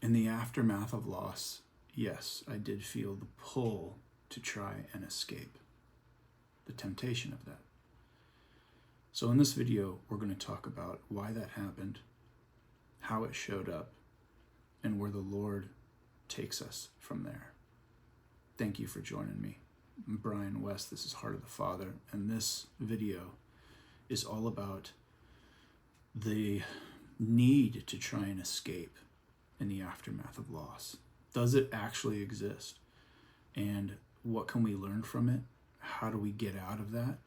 In the aftermath of loss, yes, I did feel the pull to try and escape, the temptation of that. So in this video, we're going to talk about why that happened, how it showed up, and where the Lord takes us from there. Thank you for joining me. I'm Brian West. This is Heart of the Father, and this video is all about the need to try and escape in the aftermath of loss. Does it actually exist? And what can we learn from it? How do we get out of that?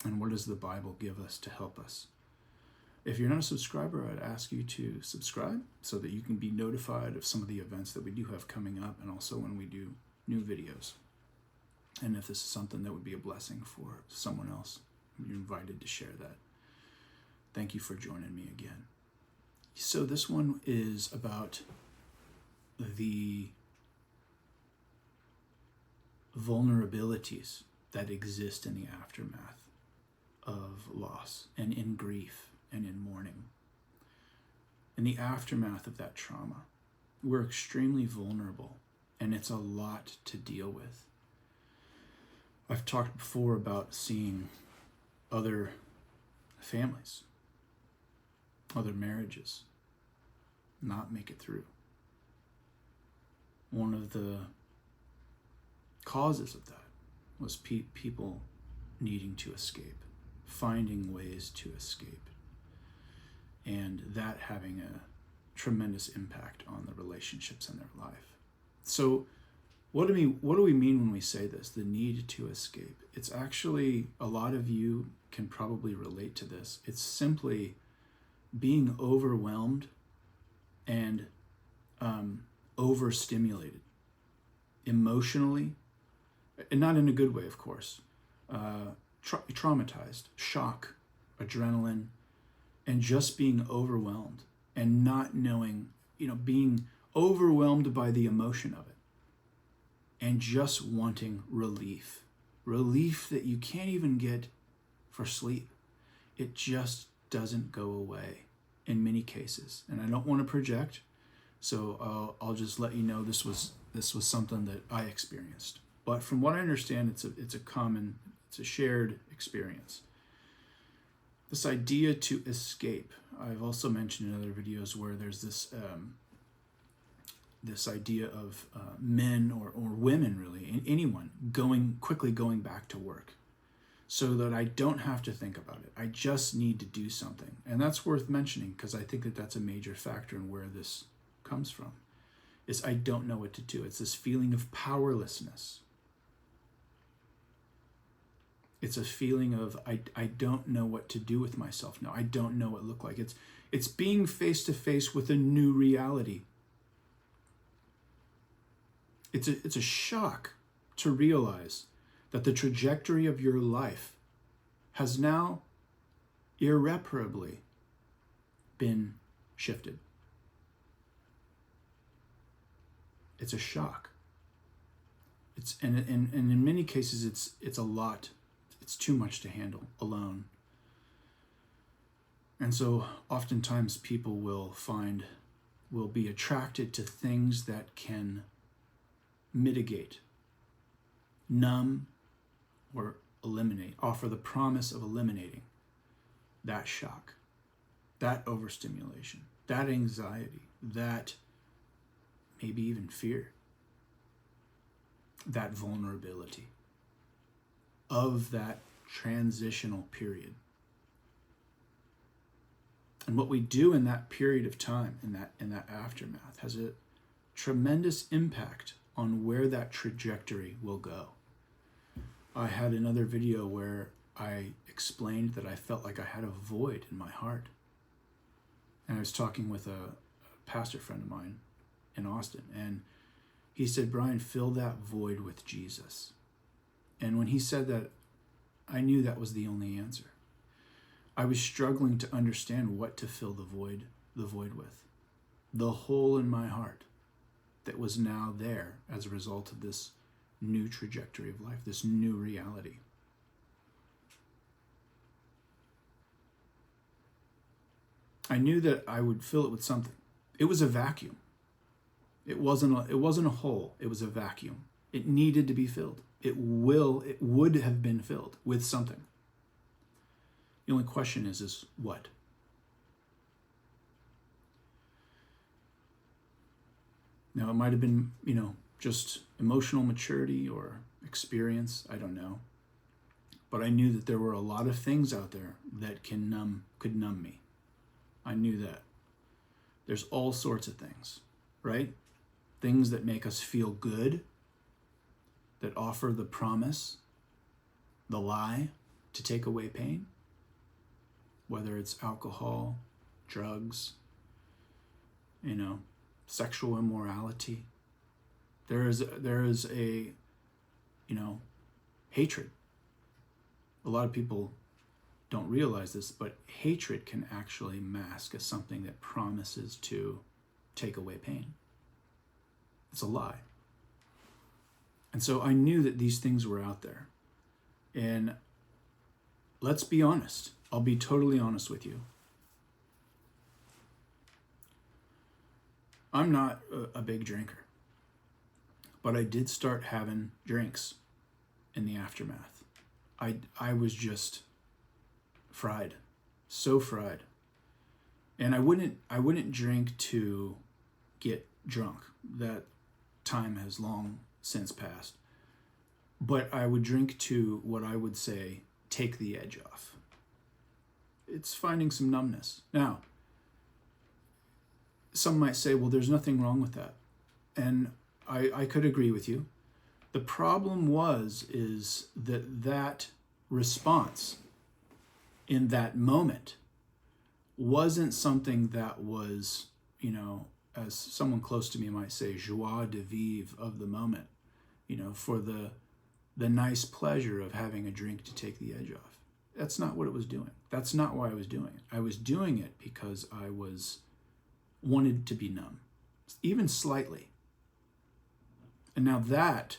And what does the Bible give us to help us? If you're not a subscriber, I'd ask you to subscribe so that you can be notified of some of the events that we do have coming up, and also when we do new videos. And if this is something that would be a blessing for someone else, you're invited to share that. Thank you for joining me again. So this one is about the vulnerabilities that exist in the aftermath of loss and in grief and in mourning. In the aftermath of that trauma, we're extremely vulnerable, and it's a lot to deal with. I've talked before about seeing other families, other marriages not make it through. One of the causes of that was people needing to escape, finding ways to escape, and that having a tremendous impact on the relationships in their life. So what do we mean when we say this, the need to escape? It's actually, a lot of you can probably relate to this. It's simply being overwhelmed and overstimulated emotionally, and not in a good way, of course. Traumatized, shock, adrenaline, and just being overwhelmed and not knowing, being overwhelmed by the emotion of it and just wanting relief that you can't even get for sleep. It just doesn't go away in many cases. And I don't want to project, so I'll just let you know this was something that I experienced. But from what I understand, it's a shared experience. This idea to escape, I've also mentioned in other videos where there's this idea of men or women, really, anyone quickly going back to work so that I don't have to think about it. I just need to do something. And that's worth mentioning because I think that that's a major factor in where this comes from, is I don't know what to do. It's this feeling of powerlessness. It's a feeling of I don't know what to do with myself now. I don't know what it looks like. It's being face to face with a new reality. It's a shock to realize that the trajectory of your life has now irreparably been shifted. It's a shock. And in many cases it's a lot. It's too much to handle alone. And so oftentimes people will be attracted to things that can mitigate, numb, or offer the promise of eliminating that shock, that overstimulation, that anxiety, that maybe even fear, that vulnerability of that transitional period. And what we do in that period of time, in that aftermath, has a tremendous impact on where that trajectory will go. I had another video where I explained that I felt like I had a void in my heart. And I was talking with a pastor friend of mine in Austin, and he said, "Brian, fill that void with Jesus." And when he said that, I knew that was the only answer. I was struggling to understand what to fill the void with. The hole in my heart that was now there as a result of this new trajectory of life, this new reality. I knew that I would fill it with something. It was a vacuum. It wasn't a hole. It was a vacuum. It needed to be filled. It would have been filled with something. The only question is what? Now, it might have been, just emotional maturity or experience. I don't know. But I knew that there were a lot of things out there that could numb me. I knew that. There's all sorts of things, right? Things that make us feel good, that offer the promise, the lie to take away pain, whether it's alcohol, drugs, sexual immorality. There is a, hatred. A lot of people don't realize this, but hatred can actually mask as something that promises to take away pain. It's a lie. And so I knew that these things were out there. And let's be honest. I'll be totally honest with you. I'm not a big drinker, but I did start having drinks in the aftermath. I was just fried, so fried. And I wouldn't drink to get drunk. That time has long since passed. But I would drink to, what I would say, take the edge off. It's finding some numbness. Now, some might say, well, there's nothing wrong with that. And I could agree with you. The problem is that response in that moment wasn't something that was, as someone close to me might say, joie de vivre of the moment, for the nice pleasure of having a drink to take the edge off. That's not what it was doing. That's not why I was doing it. I was doing it because I wanted to be numb, even slightly. And now that,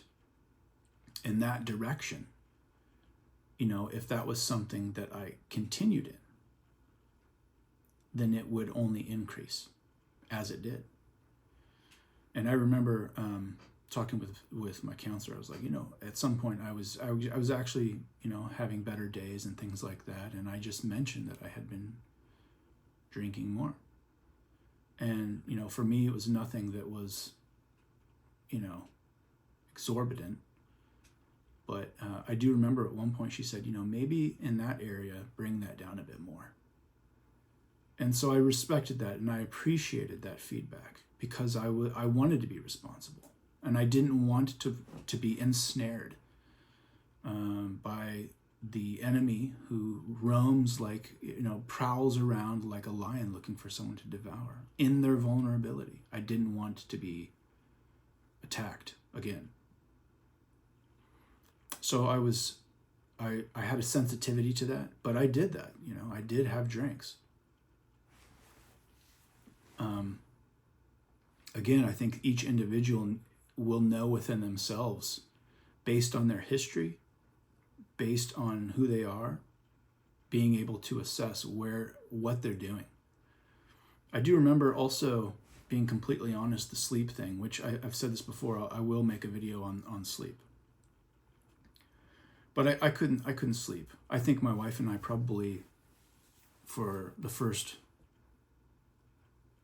in that direction, if that was something that I continued in, then it would only increase, as it did. And I remember talking with my counselor. I was like, at some point I was actually, having better days and things like that. And I just mentioned that I had been drinking more. And, for me, it was nothing that was, exorbitant. But I do remember at one point she said, maybe in that area, bring that down a bit more. And so I respected that and I appreciated that feedback because I wanted to be responsible. And I didn't want to be ensnared by the enemy who roams prowls around like a lion looking for someone to devour in their vulnerability. I didn't want to be attacked again. So I had a sensitivity to that, but I did that. I did have drinks. Again, I think each individual will know within themselves, based on their history, based on who they are, being able to assess what they're doing. I do remember also, being completely honest, the sleep thing, which I've said this before. I will make a video on sleep. But I couldn't sleep. I think my wife and I probably, for the first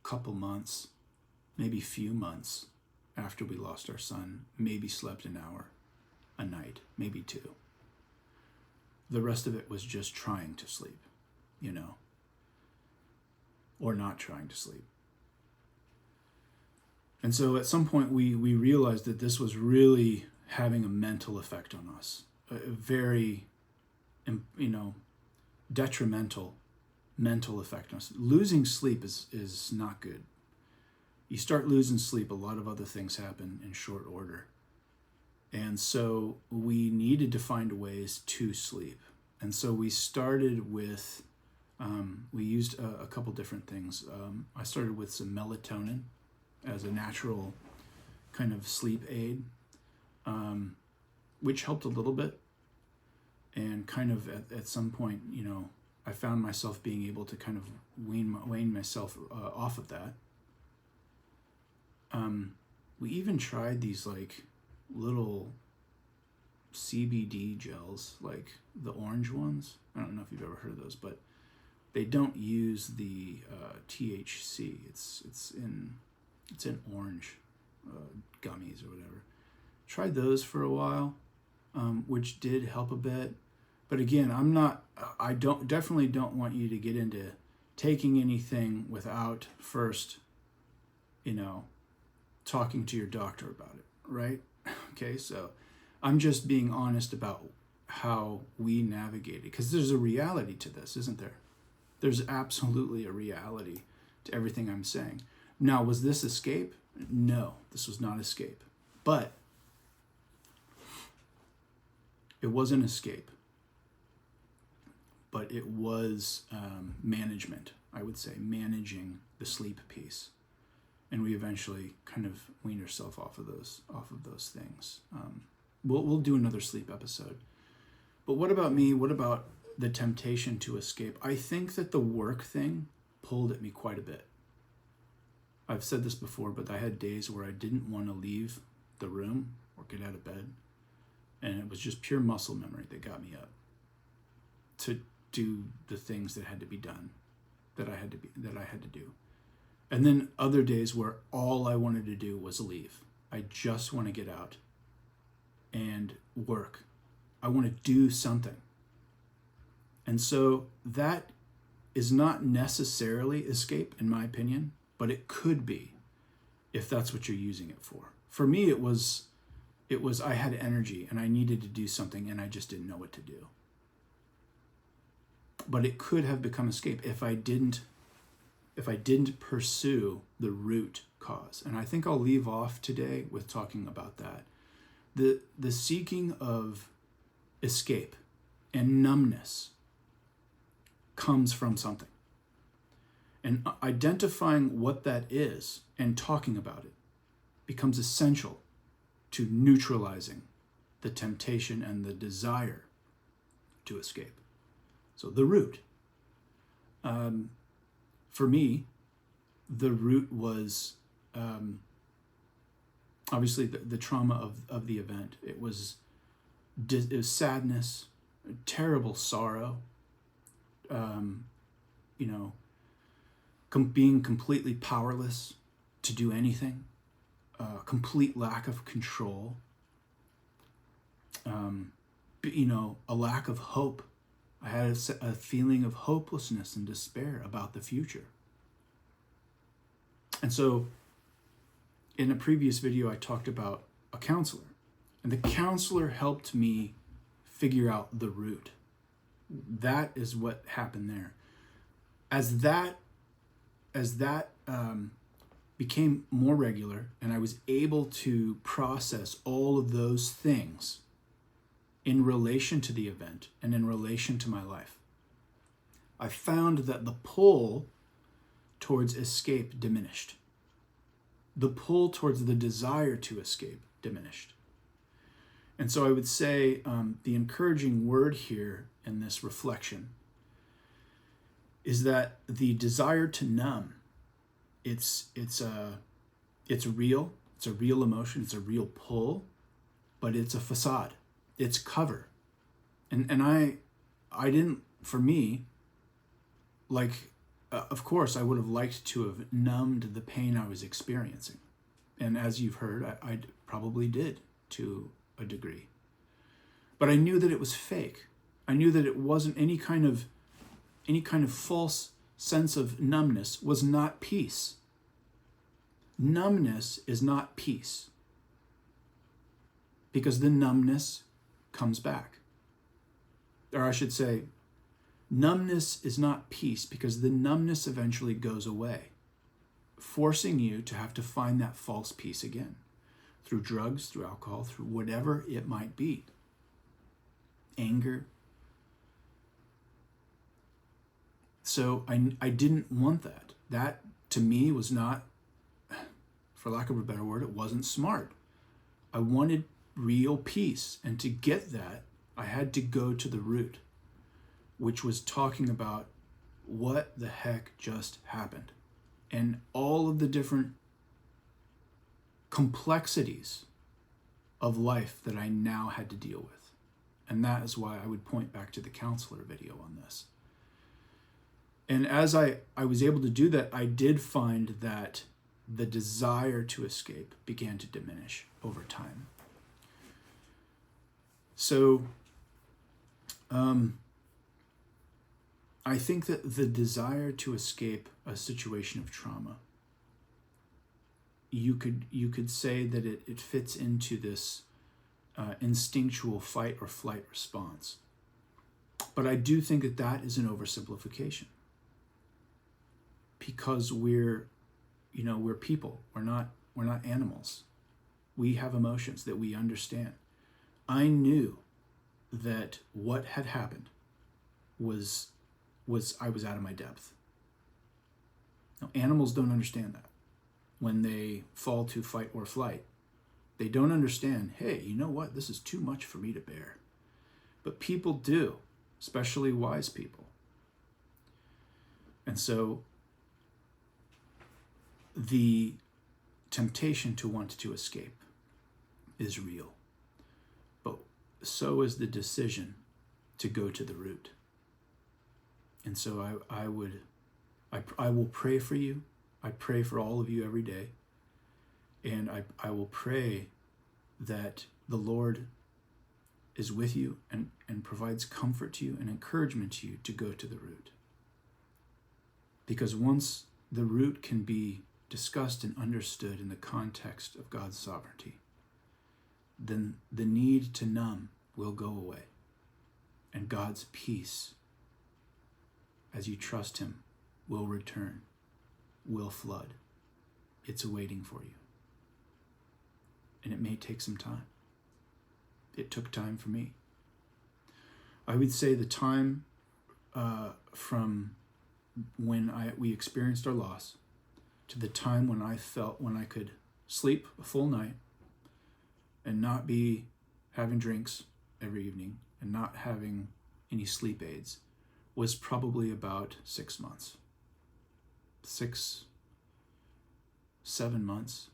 couple months, maybe few months after we lost our son, maybe slept an hour a night, maybe two. The rest of it was just trying to sleep, or not trying to sleep. And so at some point we realized that this was really having a mental effect on us, a very, detrimental mental effect on us. Losing sleep is not good. You start losing sleep, a lot of other things happen in short order. And so we needed to find ways to sleep. And so we started with, we used a couple different things. I started with some melatonin as a natural kind of sleep aid, which helped a little bit. And kind of at some point, I found myself being able to kind of wean myself off of that. we even tried these like little CBD gels, like the orange ones. I don't know if you've ever heard of those, but they don't use the THC. It's in orange gummies or whatever. Tried those for a while, which did help a bit. But again, definitely don't want you to get into taking anything without first, talking to your doctor about it, right? Okay, so I'm just being honest about how we navigate it, because there's a reality to this, isn't there? There's absolutely a reality to everything I'm saying. Now, was this escape? No, this was not escape. But it wasn't escape. But it was management, I would say, managing the sleep piece. And we eventually kind of weaned ourselves off of those things. We'll do another sleep episode. But what about me? What about the temptation to escape? I think that the work thing pulled at me quite a bit. I've said this before, but I had days where I didn't want to leave the room or get out of bed. And it was just pure muscle memory that got me up to do the things that had to be done, that I had to do. And then other days where all I wanted to do was leave. I just want to get out and work. I want to do something. And so that is not necessarily escape, in my opinion, but it could be if that's what you're using it for. For me, it was I had energy and I needed to do something and I just didn't know what to do. But it could have become escape if I didn't pursue the root cause. And I think I'll leave off today with talking about that. The seeking of escape and numbness comes from something. And identifying what that is and talking about it becomes essential to neutralizing the temptation and the desire to escape. So the root. For me, the root was obviously the trauma of the event. It was sadness, terrible sorrow, being completely powerless to do anything, complete lack of control, a lack of hope. I had a feeling of hopelessness and despair about the future. And so in a previous video, I talked about a counselor, and the counselor helped me figure out the root. That is what happened there. As that became more regular and I was able to process all of those things in relation to the event and in relation to my life, I found that the pull towards escape diminished. The pull towards the desire to escape diminished. And so I would say the encouraging word here in this reflection is that the desire to numb, it's real. It's a real emotion. It's a real pull, but it's a facade. It's cover. And I didn't, for me, of course, I would have liked to have numbed the pain I was experiencing. And as you've heard, I probably did to a degree. But I knew that it was fake. I knew that it wasn't any kind of false sense of numbness was not peace. Numbness is not peace, because the numbness comes back. Or I should say, numbness is not peace, because the numbness eventually goes away, forcing you to have to find that false peace again, through drugs, through alcohol, through whatever it might be. Anger. So I didn't want that. That, to me, was not, for lack of a better word, it wasn't smart. I wanted real peace. And to get that, I had to go to the root, which was talking about what the heck just happened. And all of the different complexities of life that I now had to deal with. And that is why I would point back to the counselor video on this. And as I was able to do that, I did find that the desire to escape began to diminish over time. So I think that the desire to escape a situation of trauma, you could say that it fits into this instinctual fight or flight response. But I do think that that is an oversimplification, because we're people. We're not animals. We have emotions that we understand. I knew that what had happened was I was out of my depth. Now, animals don't understand that. When they fall to fight or flight, they don't understand, hey, you know what? This is too much for me to bear. But people do, especially wise people. And so the temptation to want to escape is real. But so is the decision to go to the root. And so I will pray for you. I pray for all of you every day. And I will pray that the Lord is with you and provides comfort to you and encouragement to you to go to the root. Because once the root can be discussed and understood in the context of God's sovereignty, then the need to numb will go away. And God's peace, as you trust him, will return, will flood. It's awaiting for you. And it may take some time. It took time for me. I would say the time from when we experienced our loss to the time when I could sleep a full night and not be having drinks every evening and not having any sleep aids was probably about 6 months. 7 months,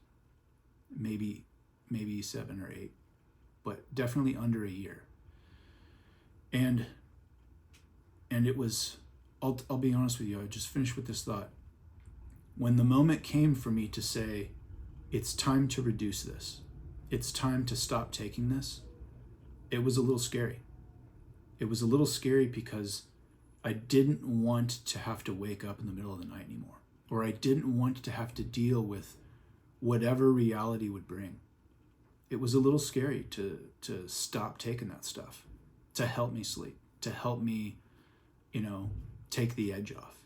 maybe 7 or 8, but definitely under a year. And it was, I'll be honest with you, I just finished with this thought. When the moment came for me to say, it's time to reduce this, it's time to stop taking this, it was a little scary. It was a little scary because I didn't want to have to wake up in the middle of the night anymore, or I didn't want to have to deal with whatever reality would bring. It was a little scary to stop taking that stuff, to help me sleep, to help me, take the edge off.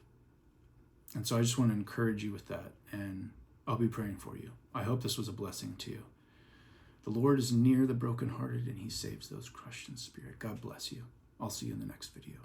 And so I just want to encourage you with that, and I'll be praying for you. I hope this was a blessing to you. The Lord is near the brokenhearted, and he saves those crushed in spirit. God bless you. I'll see you in the next video.